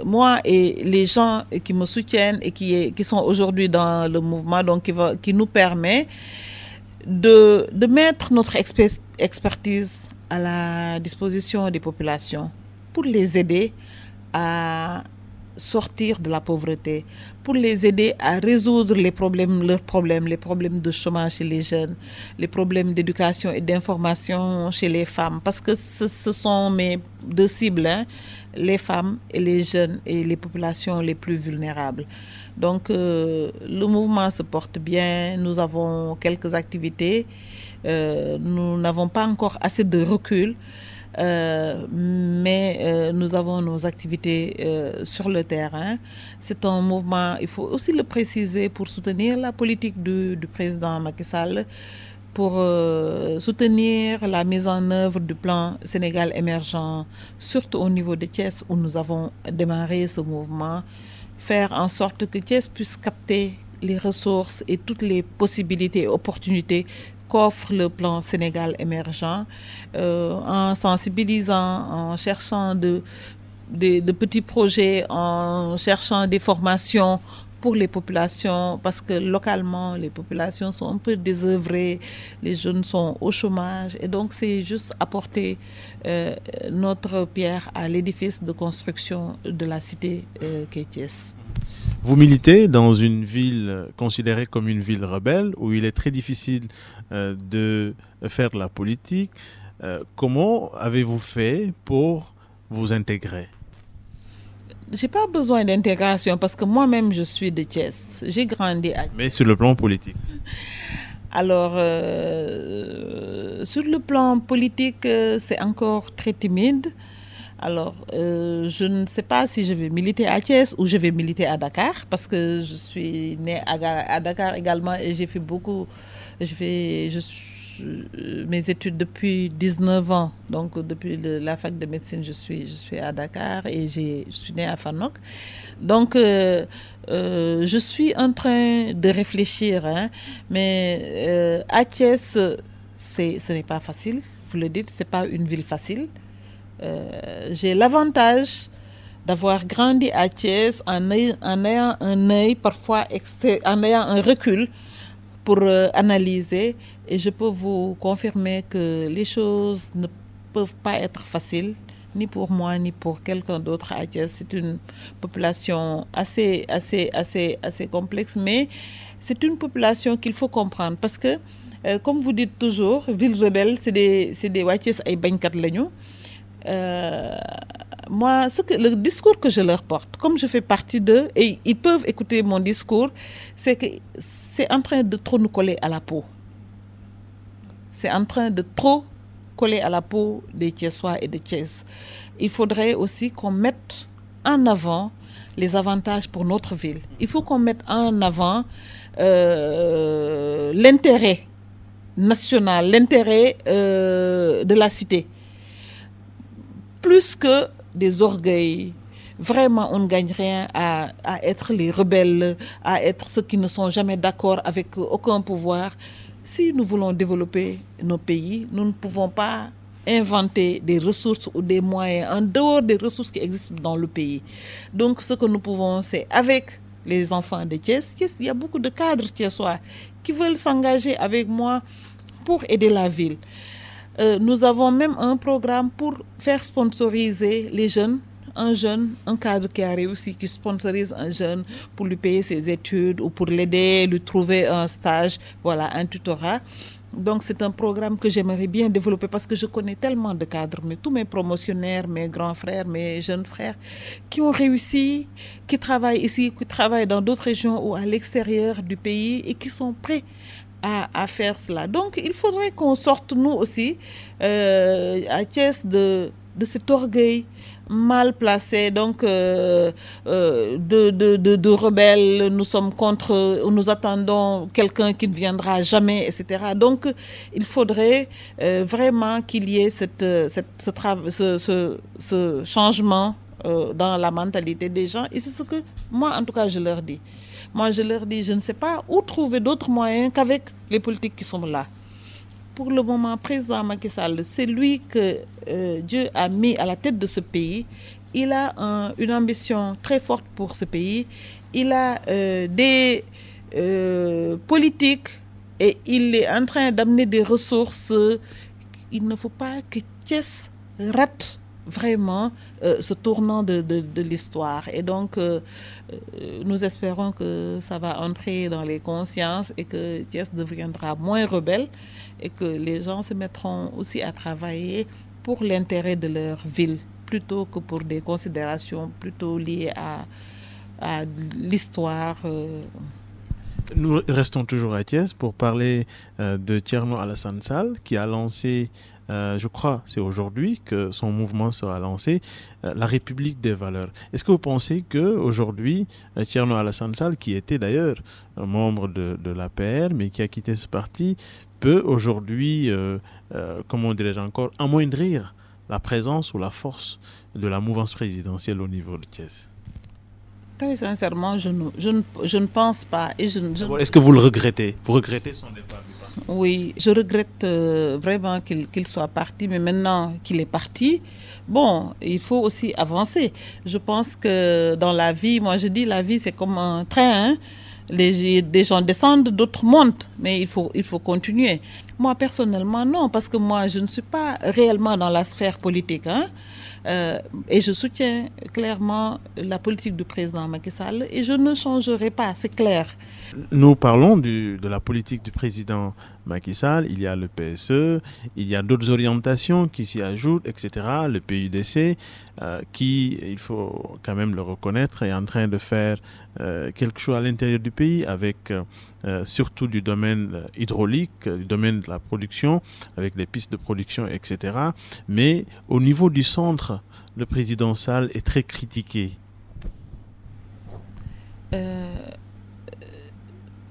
moi et les gens qui me soutiennent et qui sont aujourd'hui dans le mouvement, donc qui nous permet de mettre notre expertise à la disposition des populations pour les aider à sortir de la pauvreté, pour les aider à résoudre leurs problèmes, les problèmes de chômage chez les jeunes, les problèmes d'éducation et d'information chez les femmes, parce que ce sont mes deux cibles, hein, les femmes et les jeunes et les populations les plus vulnérables. Donc le mouvement se porte bien, nous avons quelques activités, nous n'avons pas encore assez de recul, mais nous avons nos activités sur le terrain. C'est un mouvement, il faut aussi le préciser, pour soutenir la politique du président Macky Sall, pour soutenir la mise en œuvre du plan Sénégal émergent, surtout au niveau de Thiès où nous avons démarré ce mouvement, faire en sorte que Thiès puisse capter les ressources et toutes les possibilités et opportunités qu'offre le plan Sénégal émergent, en sensibilisant, en cherchant de petits projets, en cherchant des formations pour les populations, parce que localement, les populations sont un peu désœuvrées, les jeunes sont au chômage, et donc c'est juste apporter notre pierre à l'édifice de construction de la cité qu'est Thiès. Vous militez dans une ville considérée comme une ville rebelle, où il est très difficile de faire de la politique. Comment avez-vous fait pour vous intégrer? J'ai pas besoin d'intégration parce que moi-même je suis de Thiès. J'ai grandi à... Mais sur le plan politique? Alors, sur le plan politique, c'est encore très timide. Alors, je ne sais pas si je vais militer à Thiès ou je vais militer à Dakar, parce que je suis née à Dakar également et j'ai fait beaucoup, mes études depuis 19 ans. Donc, depuis la fac de médecine, je suis à Dakar et je suis née à Fanok. Donc, je suis en train de réfléchir, hein, mais à Thiès, ce n'est pas facile, vous le dites, ce n'est pas une ville facile. J'ai l'avantage d'avoir grandi à Thiès en ayant un œil parfois en ayant un recul pour analyser, et je peux vous confirmer que les choses ne peuvent pas être faciles ni pour moi ni pour quelqu'un d'autre à Thiès. C'est une population assez complexe, mais c'est une population qu'il faut comprendre parce que comme vous dites toujours, ville rebelle, c'est des waa Thiès ay bañkat lañu. Moi, le discours que je leur porte, comme je fais partie d'eux, et ils peuvent écouter mon discours, c'est que c'est en train de trop nous coller à la peau. C'est en train de trop coller à la peau des Thiessois et des Thiès. Il faudrait aussi qu'on mette en avant les avantages pour notre ville. Il faut qu'on mette en avant l'intérêt national, l'intérêt de la cité. Plus que des orgueils. Vraiment, on ne gagne rien à être les rebelles, à être ceux qui ne sont jamais d'accord avec aucun pouvoir. Si nous voulons développer nos pays, nous ne pouvons pas inventer des ressources ou des moyens en dehors des ressources qui existent dans le pays. Donc, ce que nous pouvons, c'est avec les enfants de Thiès, il y a beaucoup de cadres thiessois qui veulent s'engager avec moi pour aider la ville. Nous avons même un programme pour faire sponsoriser les jeunes. Un cadre qui a réussi, qui sponsorise un jeune pour lui payer ses études ou pour l'aider, lui trouver un stage, voilà, un tutorat. Donc c'est un programme que j'aimerais bien développer parce que je connais tellement de cadres, mais tous mes promotionnaires, mes grands frères, mes jeunes frères qui ont réussi, qui travaillent ici, qui travaillent dans d'autres régions ou à l'extérieur du pays et qui sont prêts à faire cela. Donc il faudrait qu'on sorte nous aussi à Thiès de cet orgueil mal placé, donc de rebelles, nous sommes contre, nous attendons quelqu'un qui ne viendra jamais, etc. Donc il faudrait vraiment qu'il y ait ce changement dans la mentalité des gens, et c'est ce que moi en tout cas je leur dis. Moi je leur dis, je ne sais pas où trouver d'autres moyens qu'avec les politiques qui sont là. Pour le moment, président Macky Sall, c'est lui que Dieu a mis à la tête de ce pays. Il a une ambition très forte pour ce pays. Il a des politiques et il est en train d'amener des ressources. Il ne faut pas que Thiès rate vraiment ce tournant de l'histoire. Et donc, nous espérons que ça va entrer dans les consciences et que Thiès deviendra moins rebelle et que les gens se mettront aussi à travailler pour l'intérêt de leur ville plutôt que pour des considérations plutôt liées à l'histoire. Nous restons toujours à Thiès pour parler de Thierno Alassane Sall qui a lancé, je crois c'est aujourd'hui que son mouvement sera lancé, la République des valeurs. Est-ce que vous pensez qu'aujourd'hui, Thierno Alassane Sall, qui était d'ailleurs un membre de l'APR mais qui a quitté ce parti, peut aujourd'hui, comment dirais-je encore, amoindrir la présence ou la force de la mouvance présidentielle au niveau de Thiès? Très sincèrement, je ne pense pas. Est-ce que vous le regrettez? Vous regrettez son départ du parti? Oui, je regrette vraiment qu'il soit parti, mais maintenant qu'il est parti, bon, il faut aussi avancer. Je pense que dans la vie, moi je dis la vie c'est comme un train, hein? Des gens descendent, d'autres montent, mais il faut continuer. Moi, personnellement, non, parce que moi, je ne suis pas réellement dans la sphère politique, hein, et je soutiens clairement la politique du président Macky Sall et je ne changerai pas, c'est clair. Nous parlons de la politique du président Macky Sall, il y a le PSE, il y a d'autres orientations qui s'y ajoutent, etc. Le PUDC, qui, il faut quand même le reconnaître, est en train de faire quelque chose à l'intérieur du pays avec surtout du domaine hydraulique, du domaine de la production, avec les pistes de production, etc. Mais au niveau du centre, le président Sall est très critiqué.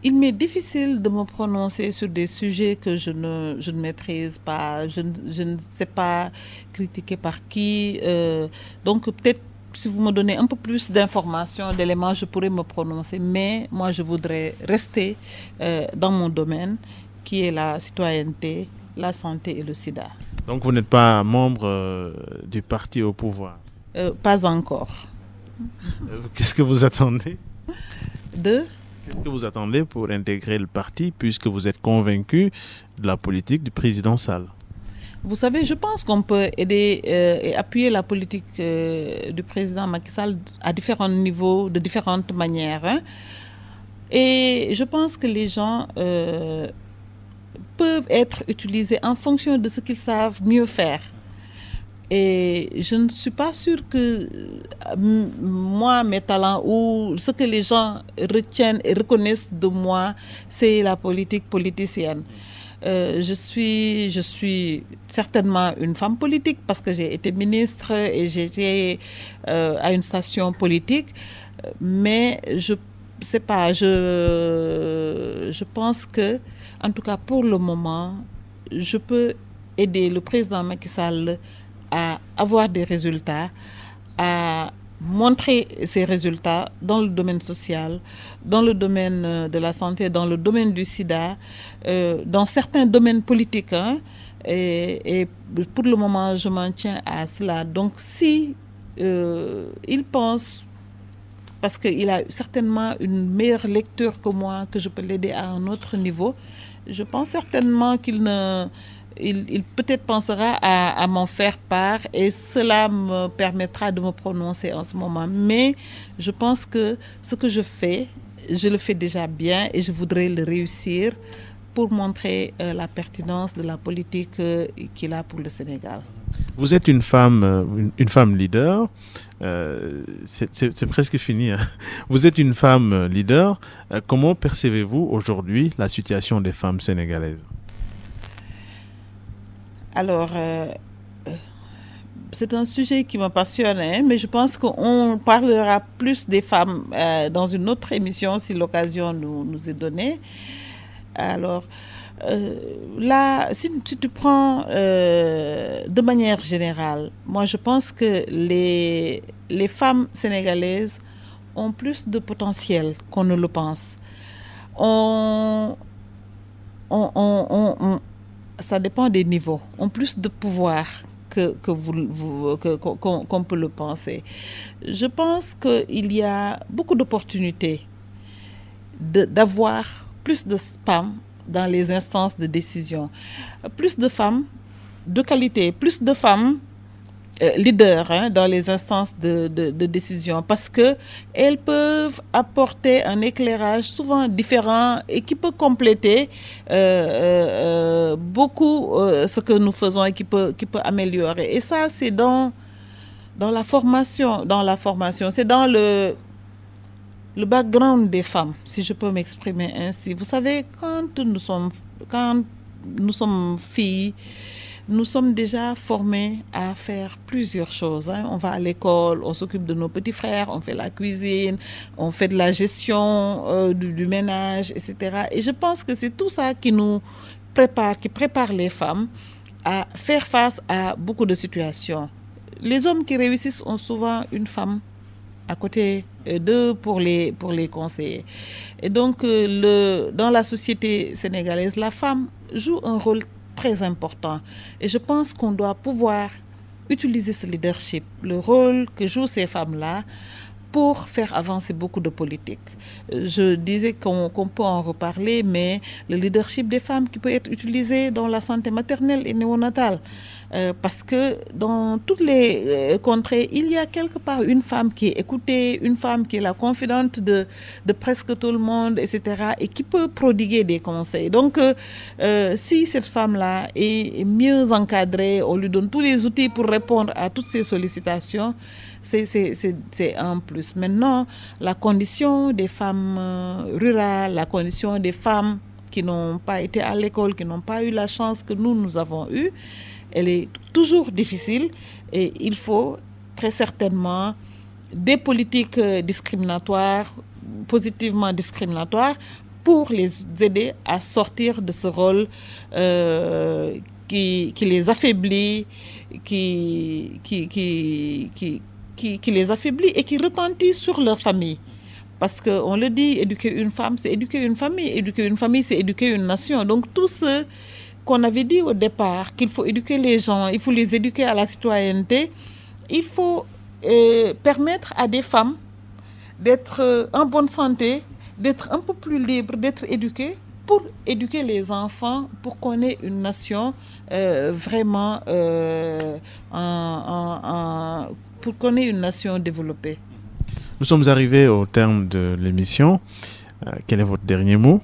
Il m'est difficile de me prononcer sur des sujets que je ne maîtrise pas. Je ne sais pas critiquer par qui. Donc peut-être si vous me donnez un peu plus d'informations, d'éléments, je pourrais me prononcer. Mais moi, je voudrais rester dans mon domaine, qui est la citoyenneté, la santé et le sida. Donc vous n'êtes pas membre du parti au pouvoir. Pas encore. Qu'est-ce que vous attendez? De Qu'est-ce que vous attendez pour intégrer le parti, puisque vous êtes convaincu de la politique du président Sall? Vous savez, je pense qu'on peut aider et appuyer la politique du président Macky Sall à différents niveaux, de différentes manières, hein. Et je pense que les gens peuvent être utilisés en fonction de ce qu'ils savent mieux faire. Et je ne suis pas sûre que moi, mes talents ou ce que les gens retiennent et reconnaissent de moi, c'est la politique politicienne. Je suis certainement une femme politique parce que j'ai été ministre et j'étais à une station politique, mais je sais pas, je pense que, en tout cas pour le moment, je peux aider le président Macky Sall à avoir des résultats, à montrer ces résultats dans le domaine social, dans le domaine de la santé, dans le domaine du sida, dans certains domaines politiques, hein, et pour le moment, je m'en tiens à cela. Donc, si il pense, parce qu'il a certainement une meilleure lecture que moi, que je peux l'aider à un autre niveau, je pense certainement qu'il ne... Il peut-être pensera à m'en faire part et cela me permettra de me prononcer en ce moment. Mais je pense que ce que je fais, je le fais déjà bien et je voudrais le réussir pour montrer la pertinence de la politique qu'il a pour le Sénégal. Vous êtes une femme leader. C'est presque fini, hein. Vous êtes une femme leader. Comment percevez-vous aujourd'hui la situation des femmes sénégalaises? Alors, c'est un sujet qui me passionne, hein, mais je pense qu'on parlera plus des femmes dans une autre émission si l'occasion nous est donnée. Alors, là, si tu prends de manière générale, moi je pense que les femmes sénégalaises ont plus de potentiel qu'on ne le pense. Ça dépend des niveaux, ont plus de pouvoir qu'on peut le penser. Je pense qu'il y a beaucoup d'opportunités d'avoir plus de femmes dans les instances de décision, plus de femmes de qualité, plus de femmes leaders, hein, dans les instances de décision, parce qu'elles peuvent apporter un éclairage souvent différent et qui peut compléter beaucoup ce que nous faisons et qui peut améliorer. Et ça, c'est dans la formation, c'est dans le background des femmes, si je peux m'exprimer ainsi. Vous savez, quand nous sommes filles, nous sommes déjà formés à faire plusieurs choses, hein. On va à l'école, on s'occupe de nos petits frères, on fait la cuisine, on fait de la gestion du ménage, etc. Et je pense que c'est tout ça qui nous prépare, qui prépare les femmes à faire face à beaucoup de situations. Les hommes qui réussissent ont souvent une femme à côté d'eux pour les conseiller. Et donc, dans la société sénégalaise, la femme joue un rôle très important. Et je pense qu'on doit pouvoir utiliser ce leadership, le rôle que jouent ces femmes-là, pour faire avancer beaucoup de politiques. Je disais qu'on peut en reparler, mais le leadership des femmes qui peut être utilisé dans la santé maternelle et néonatale. Parce que dans toutes les contrées, il y a quelque part une femme qui est écoutée, une femme qui est la confidente de presque tout le monde, etc., et qui peut prodiguer des conseils. Donc, si cette femme-là est mieux encadrée, on lui donne tous les outils pour répondre à toutes ces sollicitations, c'est un plus. Maintenant, la condition des femmes rurales, la condition des femmes qui n'ont pas été à l'école, qui n'ont pas eu la chance que nous avons eue, elle est toujours difficile et il faut très certainement des politiques discriminatoires, positivement discriminatoires, pour les aider à sortir de ce rôle qui les affaiblit, qui les affaiblit et qui retentit sur leur famille. Parce qu'on le dit, éduquer une femme, c'est éduquer une famille. Éduquer une famille, c'est éduquer une nation. Donc tout ce qu'on avait dit au départ, qu'il faut éduquer les gens, il faut les éduquer à la citoyenneté, il faut permettre à des femmes d'être en bonne santé, d'être un peu plus libres, d'être éduquées pour éduquer les enfants, pour qu'on ait une nation vraiment, pour qu'on ait une nation développée. Nous sommes arrivés au terme de l'émission. Quel est votre dernier mot?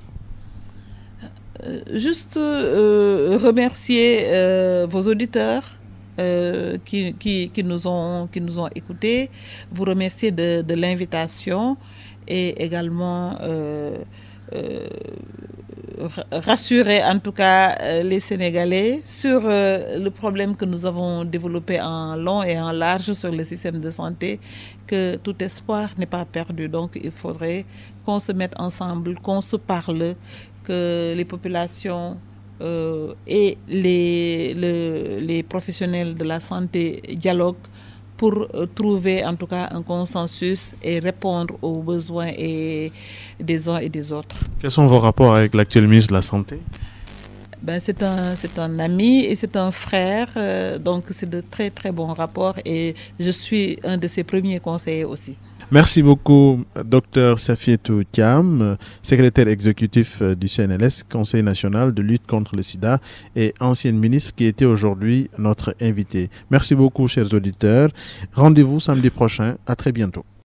Juste remercier vos auditeurs qui nous ont écoutés, vous remercier de l'invitation et également rassurer en tout cas les Sénégalais sur le problème que nous avons développé en long et en large sur le système de santé, que tout espoir n'est pas perdu. Donc il faudrait qu'on se mette ensemble, qu'on se parle, que les populations et les professionnels de la santé dialoguent pour trouver en tout cas un consensus et répondre aux besoins des uns et des autres. Quels sont vos rapports avec l'actuel ministre de la Santé? C'est un ami et c'est un frère, donc c'est de très très bons rapports et je suis un de ses premiers conseillers aussi. Merci beaucoup, Dr Safietou Thiam, secrétaire exécutif du CNLS, Conseil national de lutte contre le sida, et ancienne ministre qui était aujourd'hui notre invité. Merci beaucoup, chers auditeurs. Rendez-vous samedi prochain. À très bientôt.